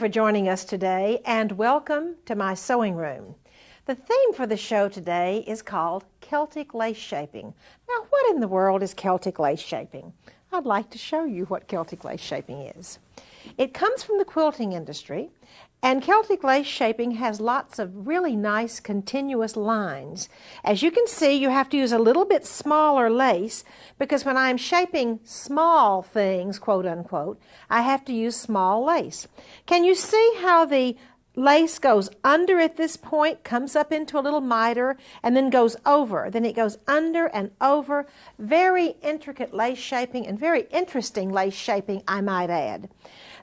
for joining us today and welcome to my sewing room. The theme for the show today is called Celtic lace shaping. Now, what in the world is Celtic lace shaping? I'd like to show you what Celtic lace shaping is. It comes from the quilting industry, and Celtic lace shaping has lots of really nice continuous lines. As you can see, you have to use a little bit smaller lace because when I'm shaping small things, quote unquote, I have to use small lace. Can you see how the lace goes under at this point, comes up into a little miter, and then goes over. Then it goes under and over. Very intricate lace shaping and very interesting lace shaping, I might add.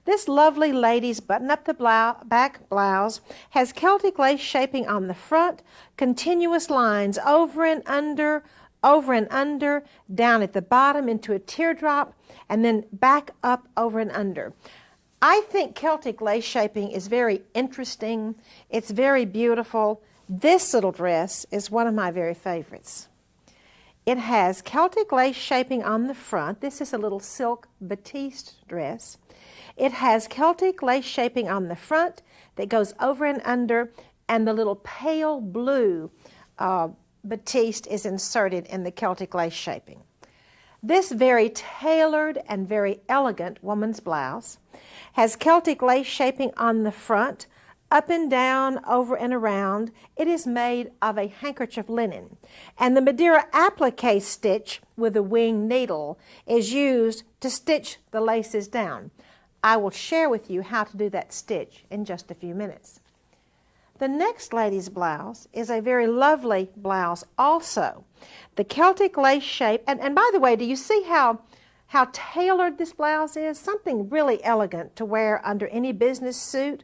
This lovely lady's button-up the back blouse has Celtic lace shaping on the front, continuous lines over and under, down at the bottom into a teardrop, and then back up, over and under. I think Celtic lace shaping is very interesting. It's very beautiful. This little dress is one of my very favorites. It has Celtic lace shaping on the front. This is a little silk batiste dress. It has Celtic lace shaping on the front that goes over and under, and the little pale blue batiste is inserted in the Celtic lace shaping. This very tailored and very elegant woman's blouse has Celtic lace shaping on the front, up and down, over and around. It is made of a handkerchief linen, and the Madeira applique stitch with a wing needle is used to stitch the laces down. I will share with you how to do that stitch in just a few minutes. The next lady's blouse is a very lovely blouse also. The Celtic lace shape, and by the way, do you see how tailored this blouse is? Something really elegant to wear under any business suit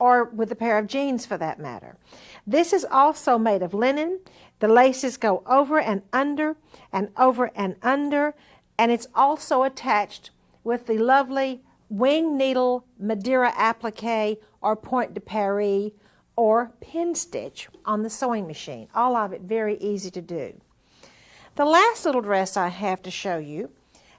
or with a pair of jeans for that matter. This is also made of linen. The laces go over and under and over and under, and it's also attached with the lovely wing needle Madeira applique or point de Paris or pin stitch on the sewing machine. All of it very easy to do. The last little dress I have to show you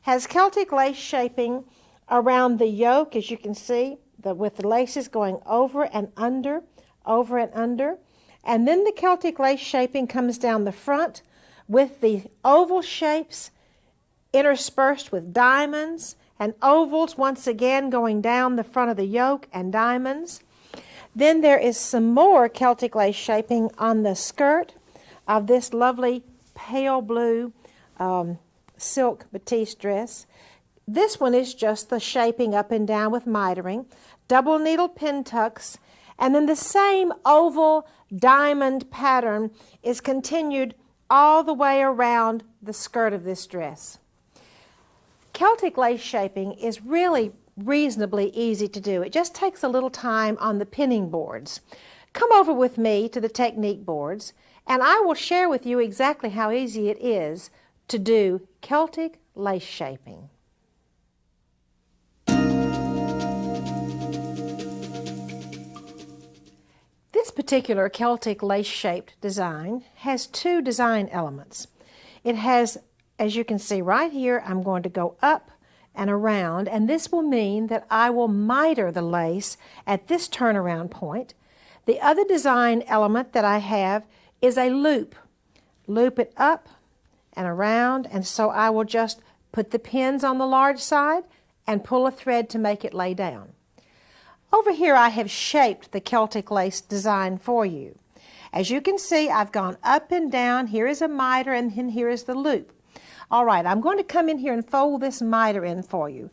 has Celtic lace shaping around the yoke, as you can see, with the laces going over and under, and then the Celtic lace shaping comes down the front with the oval shapes interspersed with diamonds, and ovals once again going down the front of the yoke and diamonds. Then there is some more Celtic lace shaping on the skirt of this lovely pale blue silk batiste dress. This one is just the shaping up and down with mitering, double needle pin tucks, and then the same oval diamond pattern is continued all the way around the skirt of this dress. Celtic lace shaping is really reasonably easy to do. It just takes a little time on the pinning boards. Come over with me to the technique boards, and I will share with you exactly how easy it is to do Celtic lace shaping. This particular Celtic lace-shaped design has two design elements. It has, as you can see right here, I'm going to go up and around, and this will mean that I will miter the lace at this turnaround point. The other design element that I have is a loop. Loop it up and around, and so I will just put the pins on the large side and pull a thread to make it lay down. Over here I have shaped the Celtic lace design for you. As you can see, I've gone up and down. Here is a miter, and then here is the loop. All right, I'm going to come in here and fold this miter in for you.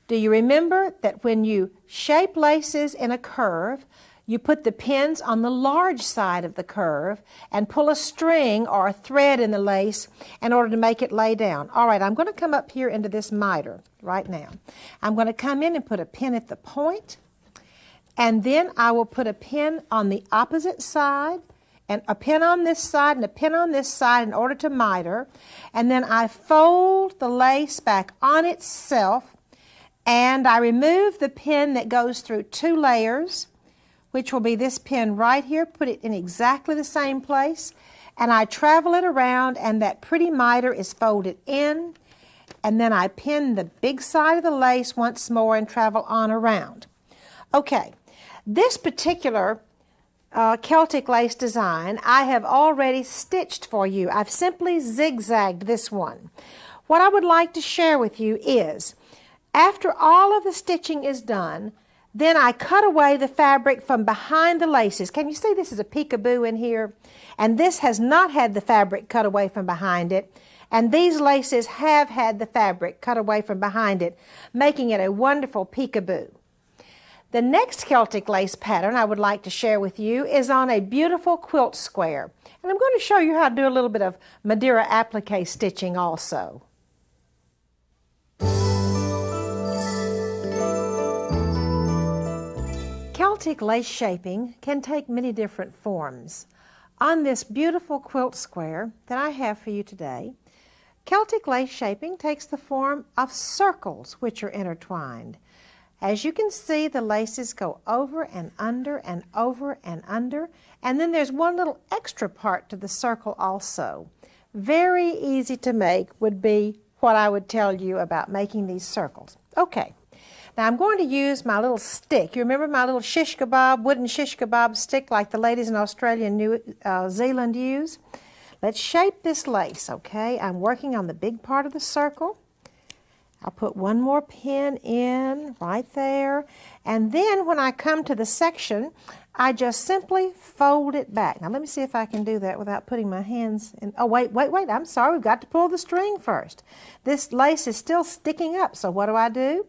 Do you remember that when you shape laces in a curve, you put the pins on the large side of the curve and pull a string or a thread in the lace in order to make it lay down? All right, I'm going to come up here into this miter right now. I'm going to come in and put a pin at the point, and then I will put a pin on the opposite side, and a pin on this side and a pin on this side in order to miter, and then I fold the lace back on itself, and I remove the pin that goes through two layers, which will be this pin right here, put it in exactly the same place, and I travel it around, and that pretty miter is folded in, and then I pin the big side of the lace once more and travel on around. Okay, This particular Celtic lace design I have already stitched for you. I've simply zigzagged this one. What I would like to share with you is, after all of the stitching is done, then I cut away the fabric from behind the laces. Can you see this is a peekaboo in here? And this has not had the fabric cut away from behind it. And these laces have had the fabric cut away from behind it, making it a wonderful peekaboo. The next Celtic lace pattern I would like to share with you is on a beautiful quilt square. And I'm going to show you how to do a little bit of Madeira applique stitching also. Celtic lace shaping can take many different forms. On this beautiful quilt square that I have for you today, Celtic lace shaping takes the form of circles which are intertwined. As you can see, the laces go over and under and over and under, and then there's one little extra part to the circle also. Very easy to make would be what I would tell you about making these circles. Okay. Now I'm going to use my little stick. You remember my little shish kebab, wooden shish kebab stick like the ladies in Australia and New Zealand use? Let's shape this lace, okay? I'm working on the big part of the circle. I'll put one more pin in right there. And then when I come to the section, I just simply fold it back. Now let me see if I can do that without putting my hands in. Oh, wait, I'm sorry. We've got to pull the string first. This lace is still sticking up, so what do?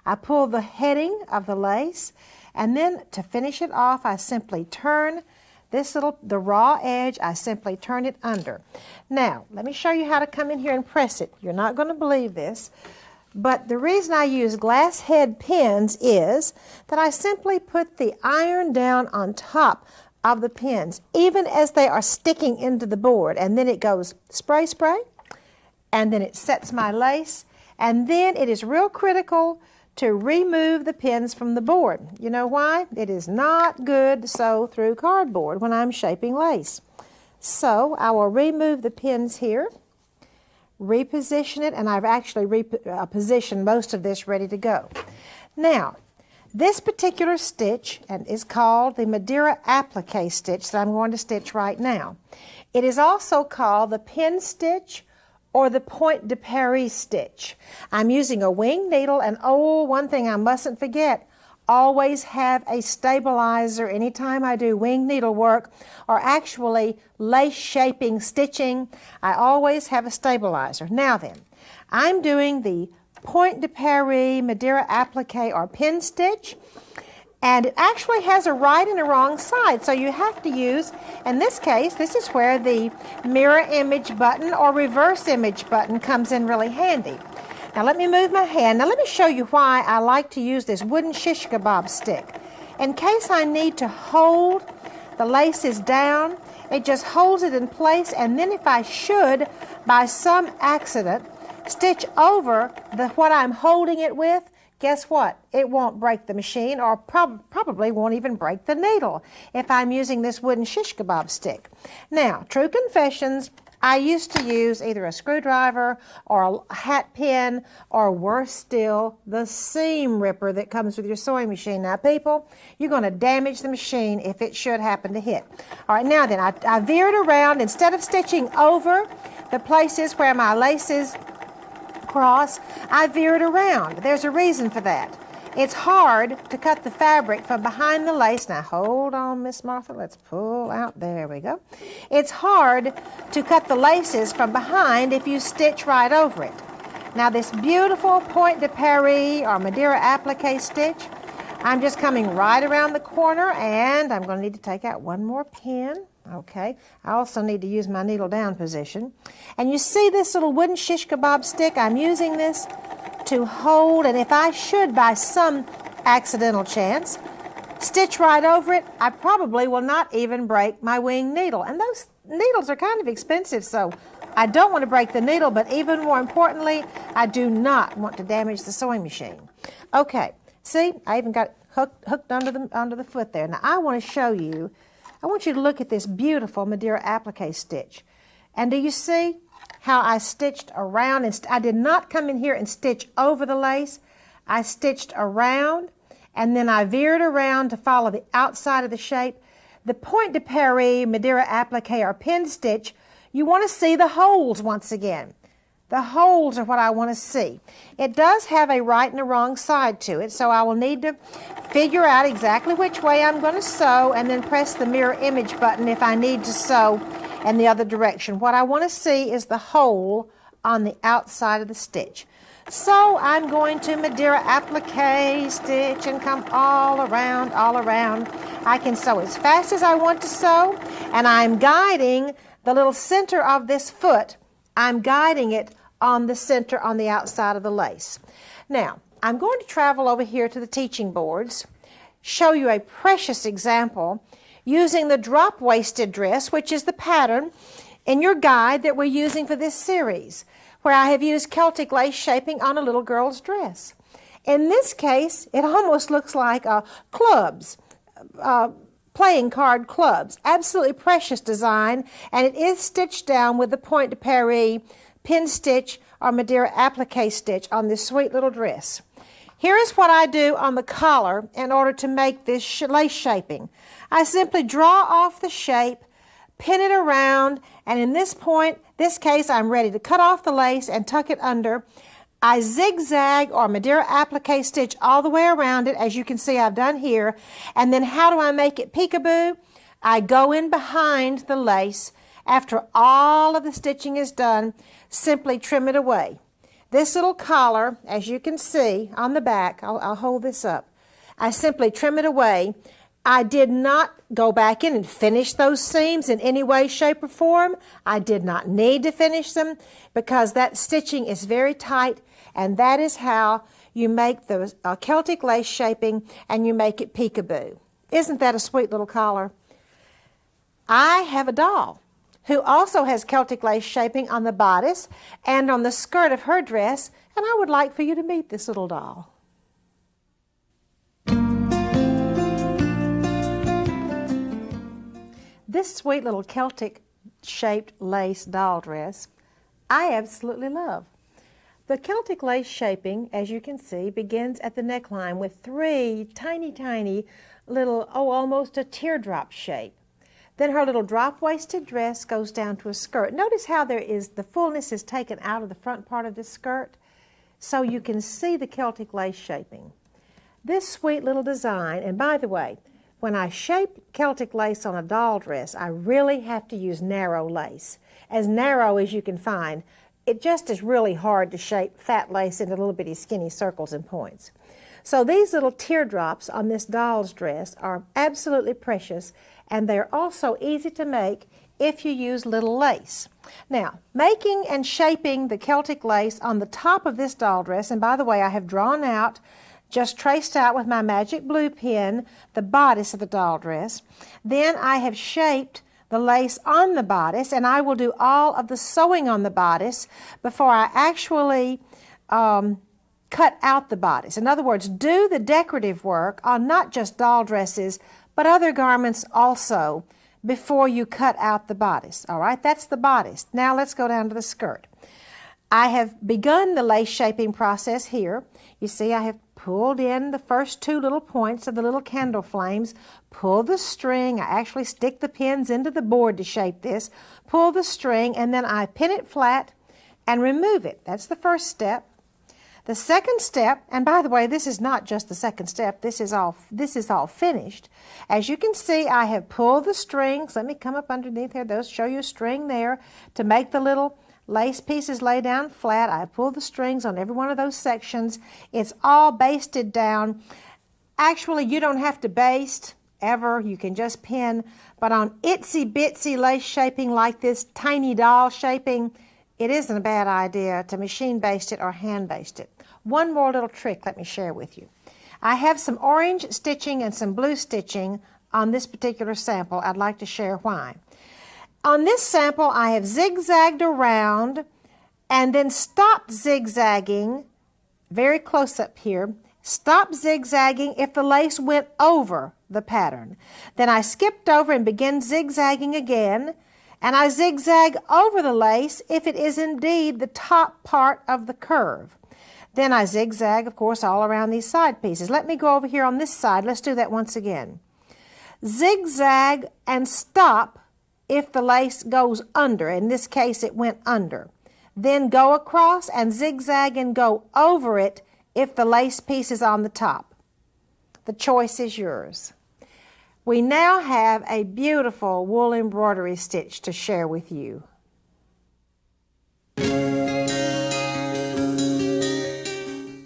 I pull the heading of the lace, and then to finish it off, I simply turn the raw edge, I simply turn it under. Now, let me show you how to come in here and press it. You're not going to believe this, but the reason I use glass head pins is that I simply put the iron down on top of the pins, even as they are sticking into the board, and then it goes spray, spray, and then it sets my lace, and then it is real critical to remove the pins from the board. You know why? It is not good to sew through cardboard when I'm shaping lace. So I will remove the pins here, reposition it, and I've actually repositioned most of this ready to go. Now, this particular stitch is called the Madeira applique stitch that I'm going to stitch right now. It is also called the pin stitch or the Point de Paris stitch. I'm using a wing needle, and oh, one thing I mustn't forget, always have a stabilizer anytime I do wing needle work, or actually lace shaping stitching. I always have a stabilizer. Now then, I'm doing the Point de Paris Madeira applique or pin stitch, and it actually has a right and a wrong side, so you have to use, in this case, this is where the mirror image button or reverse image button comes in really handy. Now let me move my hand. Now let me show you why I like to use this wooden shish kebab stick. In case I need to hold the laces down, it just holds it in place, and then if I should, by some accident, stitch over what I'm holding it with, guess what? It won't break the machine, or probably won't even break the needle if I'm using this wooden shish kebab stick. Now, true confessions, I used to use either a screwdriver or a hat pin, or worse still, the seam ripper that comes with your sewing machine. Now, people, you're going to damage the machine if it should happen to hit. All right, now then, I veered around. Instead of stitching over the places where my laces cross, I veered around. There's a reason for that. It's hard to cut the fabric from behind the lace. Now hold on, Miss Martha, let's pull out. There we go. It's hard to cut the laces from behind if you stitch right over it. Now this beautiful Point de Paris or Madeira applique stitch, I'm just coming right around the corner, and I'm going to need to take out one more pin. Okay, I also need to use my needle down position. And you see this little wooden shish kebab stick? I'm using this to hold, and if I should, by some accidental chance, stitch right over it, I probably will not even break my wing needle. And those needles are kind of expensive, so I don't want to break the needle, but even more importantly, I do not want to damage the sewing machine. Okay, see, I even got hooked under the foot there. Now I want to show you, I want you to look at this beautiful Madeira applique stitch. And do you see how I stitched around? And I did not come in here and stitch over the lace. I stitched around, and then I veer it around to follow the outside of the shape. The Point de Paris, Madeira applique, or pin stitch, you want to see the holes once again. The holes are what I want to see. It does have a right and a wrong side to it, so I will need to figure out exactly which way I'm going to sew and then press the mirror image button if I need to sew in the other direction. What I want to see is the hole on the outside of the stitch. So I'm going to Madeira applique stitch and come all around, all around. I can sew as fast as I want to sew, and I'm guiding the little center of this foot. I'm guiding it on the center on the outside of the lace. Now, I'm going to travel over here to the teaching boards, show you a precious example using the drop-waisted dress, which is the pattern in your guide that we're using for this series, where I have used Celtic lace shaping on a little girl's dress. In this case, it almost looks like clubs, playing card clubs. Absolutely precious design, and it is stitched down with the Point de Paris pin stitch or Madeira applique stitch on this sweet little dress. Here is what I do on the collar in order to make this lace shaping. I simply draw off the shape, pin it around, and in this case, I'm ready to cut off the lace and tuck it under. I zigzag or Madeira applique stitch all the way around it, as you can see I've done here. And then how do I make it peekaboo? I go in behind the lace. After all of the stitching is done, simply trim it away. This little collar, as you can see on the back, I'll hold this up. I simply trim it away. I did not go back in and finish those seams in any way, shape, or form. I did not need to finish them because that stitching is very tight, and that is how you make the Celtic lace shaping and you make it peekaboo. Isn't that a sweet little collar? I have a doll who also has Celtic lace shaping on the bodice and on the skirt of her dress, and I would like for you to meet this little doll. This sweet little Celtic-shaped lace doll dress, I absolutely love. The Celtic lace shaping, as you can see, begins at the neckline with 3 tiny, tiny little, almost a teardrop shape. Then her little drop-waisted dress goes down to a skirt. Notice how the fullness is taken out of the front part of the skirt, so you can see the Celtic lace shaping. This sweet little design, and by the way, when I shape Celtic lace on a doll dress, I really have to use narrow lace. As narrow as you can find. It just is really hard to shape fat lace into little bitty skinny circles and points. So these little teardrops on this doll's dress are absolutely precious, and they're also easy to make if you use little lace. Now, making and shaping the Celtic lace on the top of this doll dress, and by the way, I have drawn out, just traced out with my magic blue pen, the bodice of the doll dress. Then I have shaped the lace on the bodice, and I will do all of the sewing on the bodice before I actually cut out the bodice. In other words, do the decorative work on not just doll dresses, but other garments also before you cut out the bodice. All right, that's the bodice. Now let's go down to the skirt. I have begun the lace shaping process here. You see, I have pulled in the first 2 little points of the little candle flames, pull the string, I actually stick the pins into the board to shape this, pull the string, and then I pin it flat and remove it. That's the first step. The second step, and by the way, this is not just the second step, this is all finished. As you can see, I have pulled the strings. Let me come up underneath here. Those show you a string there to make the little lace pieces lay down flat. I pull the strings on every one of those sections. It's all basted down. Actually, you don't have to baste ever. You can just pin. But on itsy bitsy lace shaping like this, tiny doll shaping, it isn't a bad idea to machine baste it or hand baste it. One more little trick let me share with you. I have some orange stitching and some blue stitching on this particular sample. I'd like to share why. On this sample, I have zigzagged around and then stopped zigzagging, very close up here, stop zigzagging if the lace went over the pattern. Then I skipped over and began zigzagging again, and I zigzag over the lace if it is indeed the top part of the curve. Then I zigzag, of course, all around these side pieces. Let me go over here on this side. Let's do that once again. Zigzag and stop if the lace goes under. In this case, it went under. Then go across and zigzag and go over it if the lace piece is on the top. The choice is yours. We now have a beautiful wool embroidery stitch to share with you.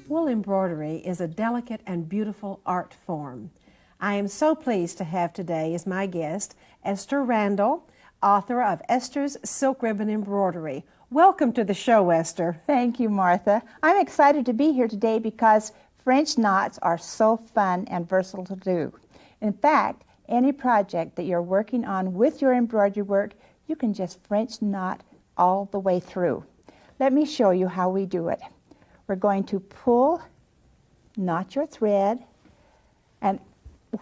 Wool embroidery is a delicate and beautiful art form. I am so pleased to have today as my guest Esther Randall, author of Esther's Silk Ribbon Embroidery. Welcome to the show, Esther. Thank you, Martha. I'm excited to be here today because French knots are so fun and versatile to do. In fact, any project that you're working on with your embroidery work, you can just French knot all the way through. Let me show you how we do it. We're going to pull, knot your thread, and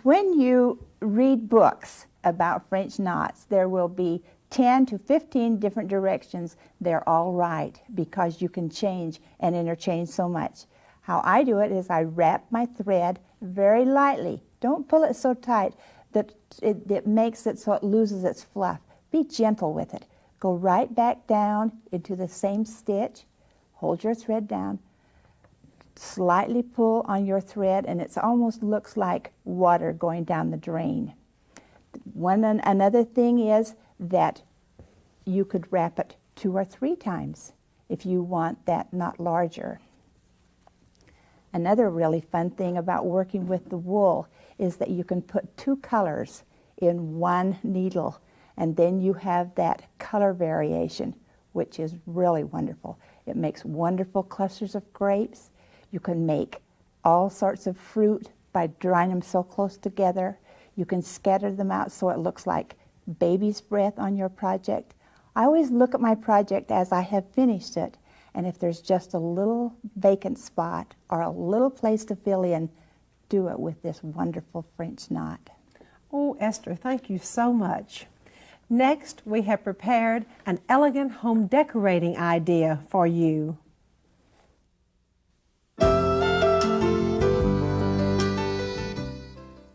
when you read books about French knots, there will be 10 to 15 different directions. They're all right because you can change and interchange so much. How I do it is I wrap my thread very lightly. Don't pull it so tight that it makes it so it loses its fluff. Be gentle with it. Go right back down into the same stitch. Hold your thread down. Slightly pull on your thread, and it almost looks like water going down the drain. Another thing is that you could wrap it 2 or 3 times if you want that knot larger. Another really fun thing about working with the wool is that you can put 2 colors in one needle, and then you have that color variation, which is really wonderful. It makes wonderful clusters of grapes. You can make all sorts of fruit by drying them so close together. You can scatter them out so it looks like baby's breath on your project. I always look at my project as I have finished it, and if there's just a little vacant spot or a little place to fill in, do it with this wonderful French knot. Oh, Esther, thank you so much. Next, we have prepared an elegant home decorating idea for you.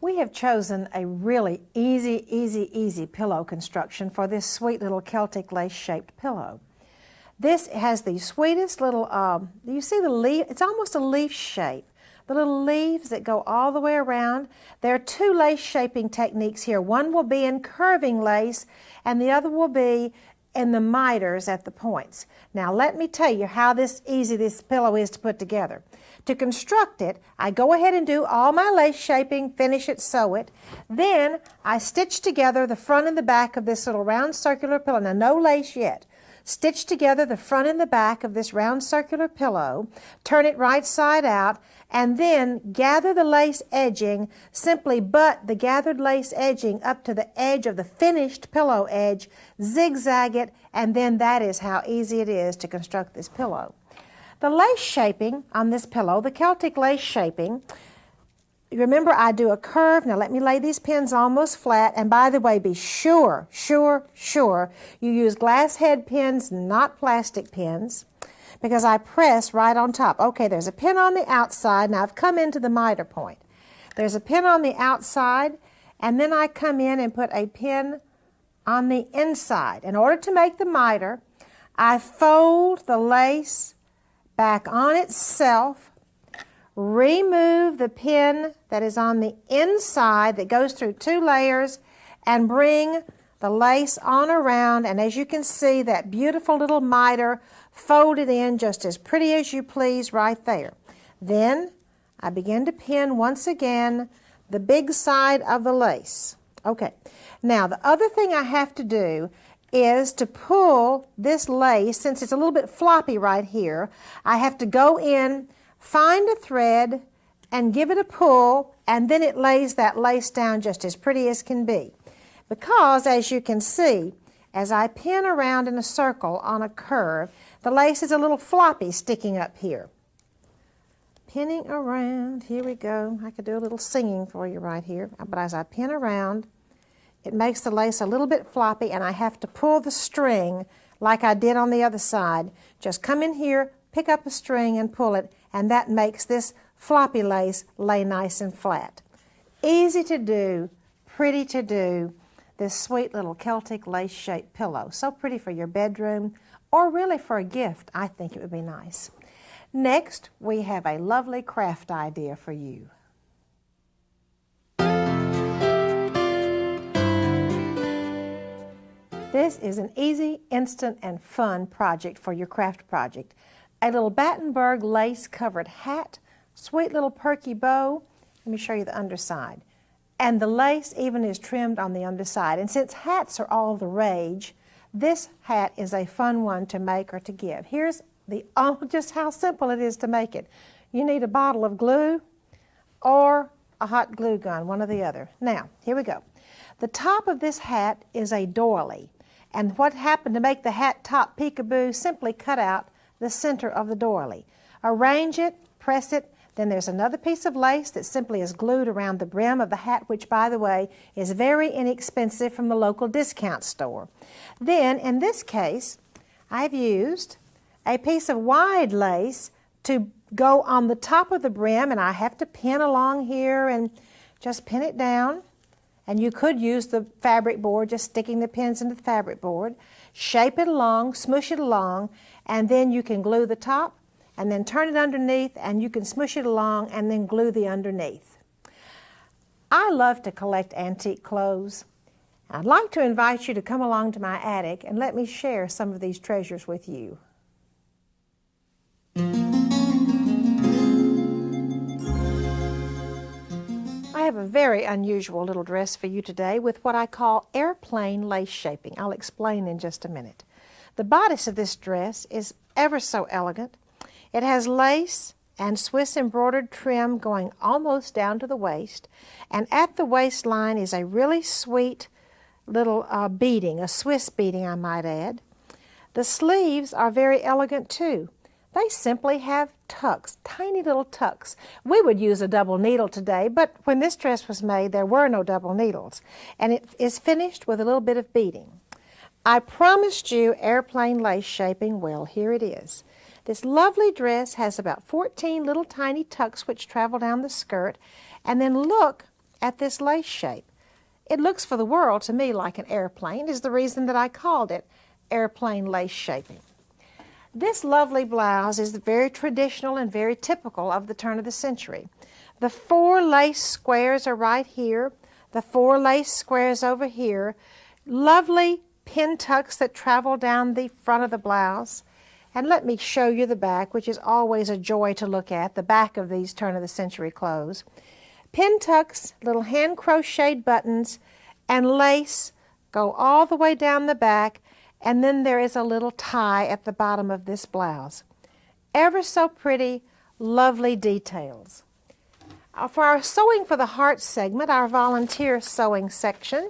We have chosen a really easy pillow construction for this sweet little Celtic lace-shaped pillow. This has the sweetest little, do you see the leaf? It's almost a leaf shape. The little leaves that go all the way around. There are 2 lace shaping techniques here. One will be in curving lace, and the other will be in the miters at the points. Now let me tell you how easy this pillow is to put together. To construct it, I go ahead and do all my lace shaping, finish it, sew it. Then I stitch together the front and the back of this little round circular pillow. Now no lace yet. Stitch together the front and the back of this round circular pillow, turn it right side out, and then gather the lace edging, simply butt the gathered lace edging up to the edge of the finished pillow edge, zigzag it, and then that is how easy it is to construct this pillow. The lace shaping on this pillow, the Celtic lace shaping, remember I do a curve. Now let me lay these pins almost flat, and by the way, be sure you use glass head pins, not plastic pins, because I press right on top. Okay, there's a pin on the outside. Now I've come into the miter point. There's a pin on the outside, and then I come in and put a pin on the inside. In order to make the miter, I fold the lace back on itself, remove the pin that is on the inside that goes through 2 layers, and bring the lace on around, and as you can see, that beautiful little miter folded in just as pretty as you please right there. Then I begin to pin once again the big side of the lace. Okay, now the other thing I have to do is to pull this lace, since it's a little bit floppy right here, I have to go in, find a thread, and give it a pull, and then it lays that lace down just as pretty as can be. Because, as you can see, as I pin around in a circle on a curve, the lace is a little floppy sticking up here. Pinning around, here we go. I could do a little singing for you right here. But as I pin around, it makes the lace a little bit floppy, and I have to pull the string like I did on the other side. Just come in here, pick up a string and pull it, and that makes this floppy lace lay nice and flat. Easy to do, pretty to do, this sweet little Celtic lace-shaped pillow. So pretty for your bedroom, or really for a gift. I think it would be nice. Next, we have a lovely craft idea for you. This is an easy, instant, and fun project for your craft project. A little Battenburg lace-covered hat, sweet little perky bow. Let me show you the underside. And the lace even is trimmed on the underside. And since hats are all the rage, this hat is a fun one to make or to give. Here's just how simple it is to make it. You need a bottle of glue or a hot glue gun, one or the other. Now, here we go. The top of this hat is a doily. And what happened to make the hat top peekaboo, simply cut out the center of the doily. Arrange it, press it, then there's another piece of lace that simply is glued around the brim of the hat, which, by the way, is very inexpensive from the local discount store. Then, in this case, I've used a piece of wide lace to go on the top of the brim, and I have to pin along here and just pin it down. And you could use the fabric board, just sticking the pins into the fabric board. Shape it along, smoosh it along, and then you can glue the top, and then turn it underneath, and you can smoosh it along, and then glue the underneath. I love to collect antique clothes. I'd like to invite you to come along to my attic and let me share some of these treasures with you. I have a very unusual little dress for you today with what I call airplane lace shaping. I'll explain in just a minute. The bodice of this dress is ever so elegant. It has lace and Swiss embroidered trim going almost down to the waist, and at the waistline is a really sweet little beading, a Swiss beading I might add. The sleeves are very elegant too. They simply have tucks, tiny little tucks. We would use a double needle today, but when this dress was made, there were no double needles. And it is finished with a little bit of beading. I promised you airplane lace shaping. Well, here it is. This lovely dress has about 14 little tiny tucks which travel down the skirt. And then look at this lace shape. It looks for the world to me like an airplane. Is the reason that I called it airplane lace shaping. This lovely blouse is very traditional and very typical of the turn of the century. The 4 lace squares are right here, the 4 lace squares over here, lovely pin tucks that travel down the front of the blouse. And let me show you the back, which is always a joy to look at, the back of these turn of the century clothes. Pin tucks, little hand crocheted buttons, and lace go all the way down the back. And then there is a little tie at the bottom of this blouse. Ever so pretty, lovely details. For our Sewing for the Heart segment, our volunteer sewing section,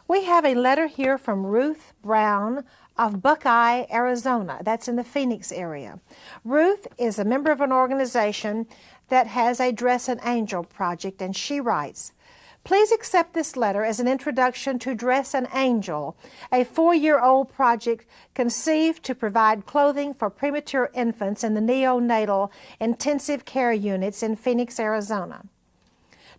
we have a letter here from Ruth Brown of Buckeye, Arizona. That's in the Phoenix area. Ruth is a member of an organization that has a Dress an Angel project, and she writes, "Please accept this letter as an introduction to Dress an Angel, a 4-year-old project conceived to provide clothing for premature infants in the neonatal intensive care units in Phoenix, Arizona.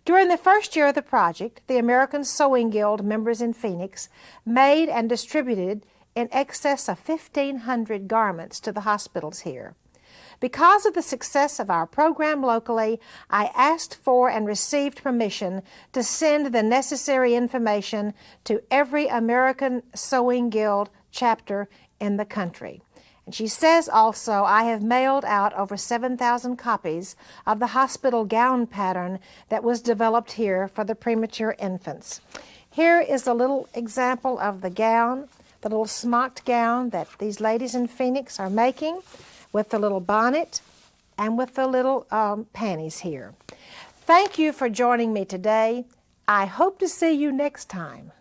During the first year of the project, the American Sewing Guild members in Phoenix made and distributed in excess of 1,500 garments to the hospitals here. Because of the success of our program locally, I asked for and received permission to send the necessary information to every American Sewing Guild chapter in the country." And she says also, "I have mailed out over 7,000 copies of the hospital gown pattern that was developed here for the premature infants." Here is a little example of the gown, the little smocked gown that these ladies in Phoenix are making, with the little bonnet and with the little panties here. Thank you for joining me today. I hope to see you next time.